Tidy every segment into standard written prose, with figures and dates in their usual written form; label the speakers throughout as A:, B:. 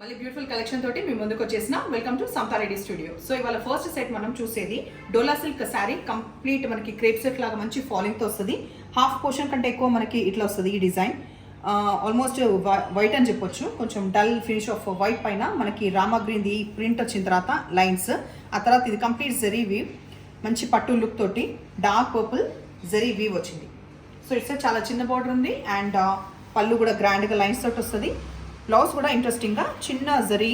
A: మళ్ళీ beautiful collection తోటి మీ ముందుకు వచ్చేసిన welcome to Samatha Reddy studio. So ఇవాళ ఫస్ట్ సెట్ మనం చూసేది డోలా సిల్క్ శారీ. కంప్లీట్ మనకి క్రేప్ సెట్ లాగా మంచి ఫాలింగ్తో వస్తుంది. హాఫ్ పోర్షన్ కంటే ఎక్కువ మనకి ఇట్లా వస్తుంది ఈ డిజైన్. ఆల్మోస్ట్ వైట్ అని చెప్పొచ్చు. కొంచెం డల్ ఫినిష్ ఆఫ్ వైట్ పైన మనకి రామా గ్రీన్ ది ప్రింట్ వచ్చిన తర్వాత లైన్స్, ఆ తర్వాత ఇది కంప్లీట్ జరీ వీవ్, మంచి పట్టు లుక్ తోటి డార్క్ పర్పుల్ జరీ వీవ్ వచ్చింది. సో ఇట్స్ చాలా చిన్న బార్డర్ ఉంది అండ్ పళ్ళు కూడా గ్రాండ్గా లైన్స్ తోటి వస్తుంది. బ్లౌజ్ కూడా ఇంట్రెస్టింగ్గా చిన్న జరీ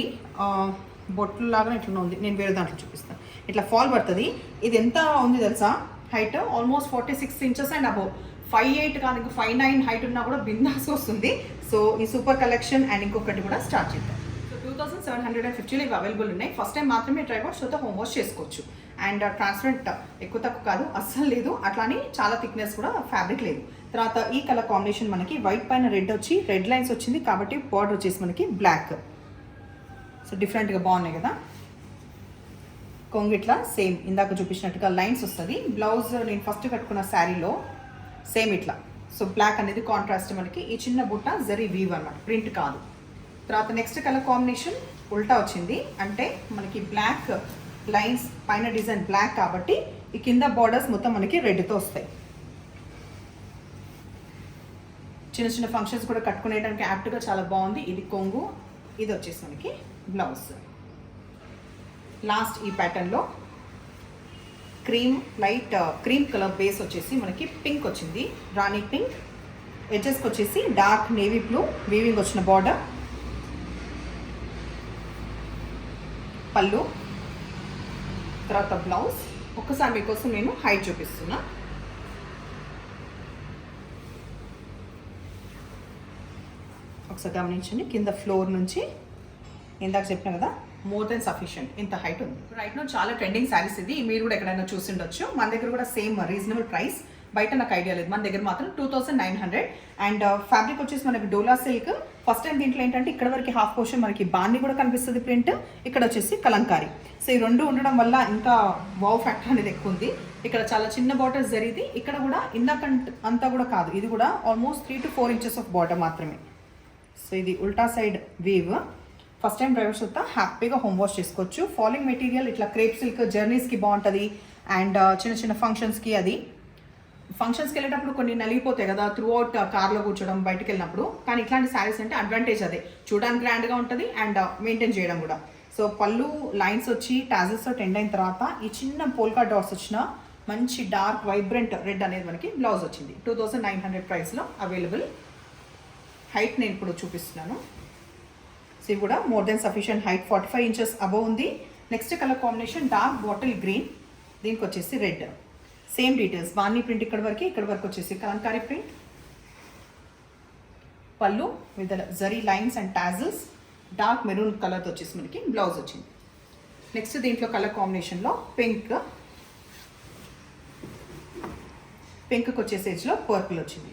A: బొట్లు లాగా ఇట్లా ఉంది. నేను వేరే దాంట్లో చూపిస్తాను. ఇట్లా ఫాల్ పడుతుంది. ఇది ఎంత ఉంది తెలుసా? Height almost 46 inches and above 5'8" కానీ 5'9" హైట్ ఉన్నా కూడా బిందాస్ వస్తుంది. సో ఈ సూపర్ కలెక్షన్ అండ్ ఇంకొకటి కూడా స్టార్ట్ చేద్దాం. సో 2750 ఇవి అవైలబుల్ ఉన్నాయి. ఫస్ట్ టైం మాత్రమే ట్రై వాష్ తో హోమ్ వాష్ చేసుకోవచ్చు. అండ్ ట్రాన్స్పరెంట్ ఎక్కువ తక్కువ కాదు, అస్సలు లేదు. అట్లానే చాలా థిక్నెస్ కూడా ఫ్యాబ్రిక్ లేదు. తర్వాత ఈ కలర్ కాంబినేషన్ మనకి వైట్ పైన రెడ్ వచ్చి రెడ్ లైన్స్ వచ్చింది కాబట్టి బార్డర్ వచ్చేసి మనకి బ్లాక్. సో డిఫరెంట్గా బాగున్నాయి కదా. కొంగిట్లా సేమ్ ఇందాక చూపించినట్టుగా లైన్స్ వస్తుంది. బ్లౌజ్ నేను ఫస్ట్ కట్టుకున్న శారీలో సేమ్ ఇట్లా. సో బ్లాక్ అనేది కాంట్రాస్ట్, మనకి ఈ చిన్న బుట్ట జరీ వీవ్ అన్నమాట, ప్రింట్ కాదు. తర్వాత నెక్స్ట్ కలర్ కాంబినేషన్ ఉల్టా వచ్చింది. అంటే మనకి బ్లాక్ లైన్స్ పైన డిజైన్ బ్లాక్ కాబట్టి ఈ కింద బార్డర్స్ మొత్తం మనకి రెడ్తో వస్తాయి. చిన్న చిన్న ఫంక్షన్స్ కూడా కట్టుకునేటానికి యాప్ట్గా చాలా బాగుంది. ఇది కొంగు, ఇది వచ్చేసి మనకి బ్లౌజ్. లాస్ట్ ఈ ప్యాటర్న్లో లైట్ క్రీమ్ కలర్ బేస్ వచ్చేసి మనకి పింక్ వచ్చింది, రాణి పింక్. ఎడ్జెస్కి వచ్చేసి డార్క్ నేవీ బ్లూ వీవింగ్ వచ్చిన బార్డర్. పళ్ళు, తర్వాత బ్లౌజ్. ఒక్కసారి మీకోసం నేను హైట్ చూపిస్తున్నా. ఒకసారి గమనించండి, కింద ఫ్లోర్ నుంచి ఇందాక చెప్పిన కదా మోర్ దెన్ సఫిషియంట్, ఇంత హైట్ ఉంది. రైట్ నో చాలా ట్రెండింగ్ శారీస్ ఇది. మీరు కూడా ఎక్కడైనా చూసిండొచ్చు. మన దగ్గర కూడా సేమ్ రీజనబుల్ ప్రైస్. బయట నాకు ఐడియా లేదు, మన దగ్గర మాత్రం 2900. అండ్ ఫ్యాబ్రిక్ వచ్చేసి మనకి డోలా సిల్క్. ఫస్ట్ టైం దీంట్లో ఏంటంటే ఇక్కడ వరకు హాఫ్ పోర్షన్ మనకి బాండి కూడా కనిపిస్తుంది ప్రింట్, ఇక్కడ వచ్చేసి కలంకారీ. సో ఈ రెండు ఉండడం వల్ల ఇంకా వావ్ ఫ్యాక్టర్ అనేది ఎక్కువ ఉంది. ఇక్కడ చాలా చిన్న బార్డర్స్ జరిగింది. ఇక్కడ కూడా ఇందాకంటే అంతా కూడా కాదు, ఇది కూడా almost 3 to 4 inches of border మాత్రమే. సో ఇది ఉల్టా side weave. First time drivers వస్తా హ్యాపీగా హోమ్ వాష్ చేసుకోవచ్చు. ఫాలింగ్ మెటీరియల్ ఇట్లా క్రేప్ సిల్క్ జర్నీస్కి బాగుంటుంది. అండ్ చిన్న చిన్న ఫంక్షన్స్కి, అది ఫంక్షన్స్కి వెళ్ళేటప్పుడు కొన్ని నలిగిపోతాయి కదా త్రూ అవుట్ కార్లో కూర్చోడం బయటకు వెళ్ళినప్పుడు. కానీ ఇట్లాంటి శారీస్ అంటే అడ్వాంటేజ్ అదే, చూడడానికి గ్రాండ్గా ఉంటుంది అండ్ మెయింటైన్ చేయడం కూడా. సో పళ్ళు లైన్స్ వచ్చి టాజెస్తో టెండ్ అయిన తర్వాత ఈ చిన్న పోల్కా డాట్స్ వచ్చిన మంచి డార్క్ వైబ్రెంట్ రెడ్ అనేది మనకి బ్లౌజ్ వచ్చింది. 2900 ప్రైస్లో అవైలబుల్. హైట్ నేను ఇప్పుడు చూపిస్తున్నాను. సో ఇది కూడా more than sufficient height, 45 inches above ఉంది. Next colour combination dark bottle green, దీనికి వచ్చేసి రెడ్. సేమ్ డీటెయిల్స్, బాన్నీ ప్రింట్ ఇక్కడ వరకు వచ్చేసి కలంకారీ ప్రింట్. పళ్ళు with zari lines and tassels, dark maroon కలర్తో వచ్చేసి మనకి బ్లౌజ్ వచ్చింది. నెక్స్ట్ దీంట్లో కలర్ కాంబినేషన్లో పింక్కి వచ్చేసి ఏజ్లో పర్పుల్ వచ్చింది.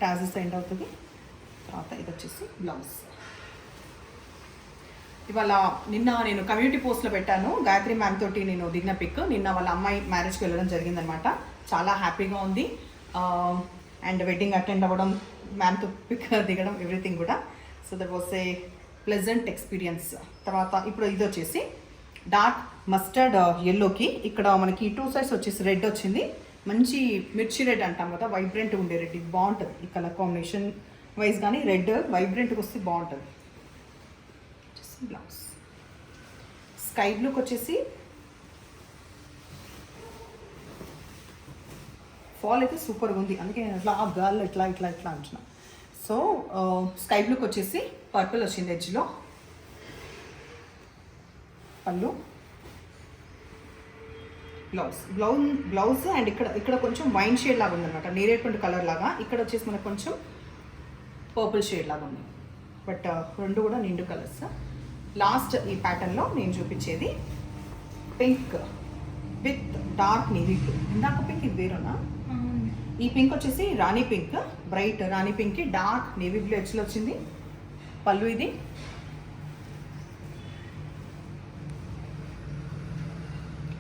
A: టాజిల్స్ ఎండ్ అవుతుంది. తర్వాత ఇది వచ్చేసి బ్లౌజ్. ఇవాళ నిన్న నేను కమ్యూనిటీ పోస్ట్లో పెట్టాను, గాయత్రి మ్యామ్ తోటి నేను దిగిన పిక్. నిన్న వాళ్ళ అమ్మాయి మ్యారేజ్కి వెళ్ళడం జరిగిందనమాట. చాలా హ్యాపీగా ఉంది. అండ్ వెడ్డింగ్ అటెండ్ అవ్వడం, మ్యామ్తో పిక్ దిగడం, ఎవ్రీథింగ్ కూడా. So that was a pleasant experience. తర్వాత ఇప్పుడు ఇది వచ్చేసి డార్క్ మస్టర్డ్ ఎల్లోకి ఇక్కడ మనకి 2 sides వచ్చేసి రెడ్ వచ్చింది. మంచి మిర్చి రెడ్ అంటాం కదా, వైబ్రెంట్గా ఉండే రెడ్. ఇది బాగుంటుంది ఈ కలర్ కాంబినేషన్ వైజ్, కానీ రెడ్ వైబ్రెంట్గా వస్తే బాగుంటుంది. బ్లౌజ్ స్కై బ్లూకి వచ్చేసి ఫాల్ అయితే సూపర్గా ఉంది, అందుకే ఇట్లా గర్ల్ ఇట్లా అంటున్నా. సో స్కై బ్లూకి వచ్చేసి పర్పుల్ వచ్చింది ఎడ్జ్లో. పళ్ళు, బ్లౌజ్ అండ్ ఇక్కడ కొంచెం వైన్ షేడ్ లాగా ఉందన్నమాట, నేరేటువంటి కలర్ లాగా. ఇక్కడ వచ్చేసి మనకు కొంచెం పర్పుల్ షేడ్ లాగా ఉంది. బట్ రెండు కూడా నిండు కలర్స్. లాస్ట్ ఈ ప్యాటర్న్లో నేను చూపించేది pink with dark navy blue. ఇందాక పింక్ ఇది వేరేనా? ఈ పింక్ వచ్చేసి రాణి పింక్, బ్రైట్ రాణి పింక్కి డార్క్ నేవీ బ్లూ ఎడ్జ్లో వచ్చింది. పళ్ళు ఇది.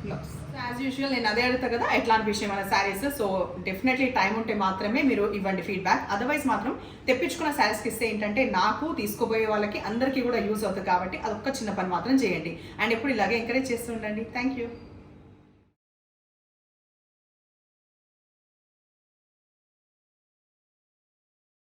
A: బ్లౌజ్ యాజ్ యూజువల్ నేను అదే అడుగుతా కదా ఎట్లా అనిపించాయి మన శారీస్. సో డెఫినెట్లీ టైం ఉంటే మాత్రమే మీరు ఇవ్వండి ఫీడ్బ్యాక్. అదర్వైజ్ మాత్రం తెప్పించుకున్న శారీస్కి ఇస్తే ఏంటంటే నాకు తీసుకోబోయే వాళ్ళకి అందరికీ కూడా యూజ్ అవుతుంది కాబట్టి అదొక్క చిన్న పని మాత్రం చేయండి. అండ్ ఎప్పుడు ఇలాగే ఎంకరేజ్ చేస్తూ ఉండండి. Thank you.